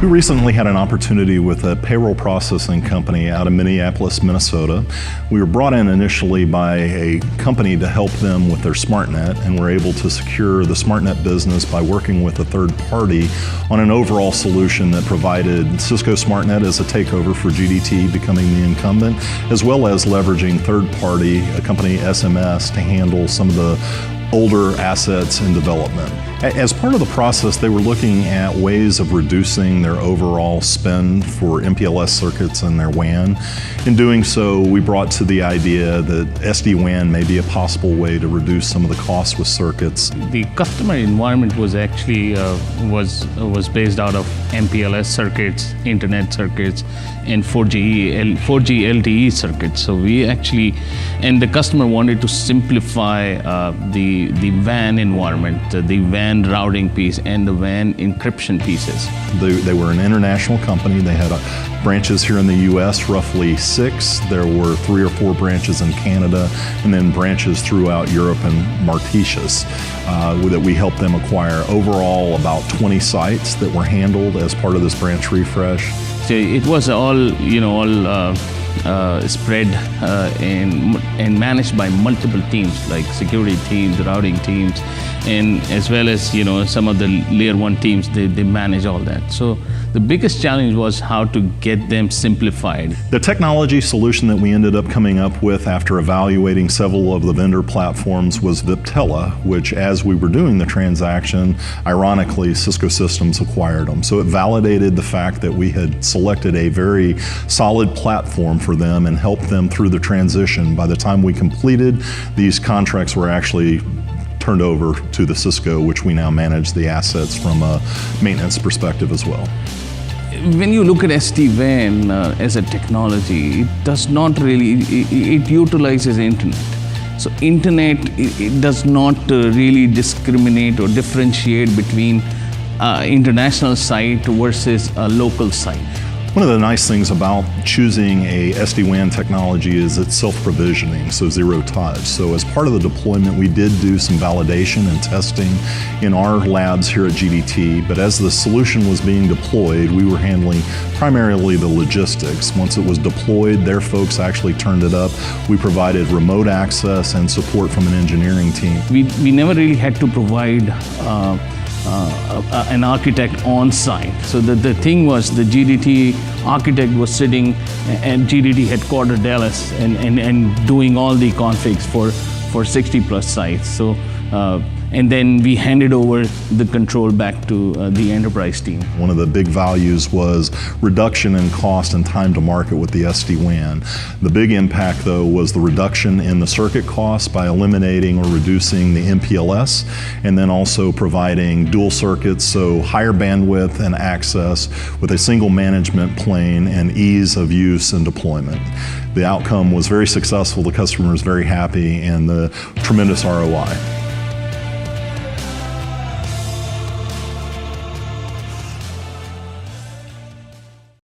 We recently had an opportunity with a payroll processing company out of Minneapolis, Minnesota. We were brought in initially by a company to help them with their SmartNet, and were able to secure the SmartNet business by working with a third party on an overall solution that provided Cisco SmartNet as a takeover for GDT becoming the incumbent, as well as leveraging third party, a company SMS, to handle some of the older assets in development. As part of the process, they were looking at ways of reducing their overall spend for MPLS circuits and their WAN. In doing so, we brought to the idea that SD-WAN may be a possible way to reduce some of the costs with circuits. The customer environment was actually was based out of MPLS circuits, internet circuits, and 4G LTE circuits. So we actually, and the customer wanted to simplify the WAN environment, the WAN routing piece and the WAN encryption pieces. They were an international company. They had branches here in the US, roughly 6. There were 3 or 4 branches in Canada, and then branches throughout Europe and Mauritius that we helped them acquire. Overall, about 20 sites that were handled as part of this branch refresh. So it was all, spread and managed by multiple teams, like security teams, routing teams, and as well as some of the layer 1 teams. They manage all that. So the biggest challenge was how to get them simplified. The technology solution that we ended up coming up with after evaluating several of the vendor platforms was Viptela, which, as we were doing the transaction, ironically, Cisco Systems acquired them. So it validated the fact that we had selected a very solid platform for them and helped them through the transition. By the time we completed, these contracts were actually turned over to the Cisco, which we now manage the assets from a maintenance perspective as well. When you look at SD-WAN as a technology, it does not really, it utilizes internet. So internet, it does not really discriminate or differentiate between international site versus a local site. One of the nice things about choosing a SD-WAN technology is it's self-provisioning, so zero touch. So as part of the deployment, we did do some validation and testing in our labs here at GDT, but as the solution was being deployed, we were handling primarily the logistics. Once it was deployed, their folks actually turned it up. We provided remote access and support from an engineering team. We never really had to provide an architect on site. So the thing was, the GDT architect was sitting at GDT headquarters Dallas and doing all the configs for 60 plus sites. So and then we handed over the control back to the enterprise team. One of the big values was reduction in cost and time to market with the SD-WAN. The big impact, though, was the reduction in the circuit costs by eliminating or reducing the MPLS, and then also providing dual circuits, so higher bandwidth and access with a single management plane and ease of use and deployment. The outcome was very successful, the customer was very happy, and the tremendous ROI.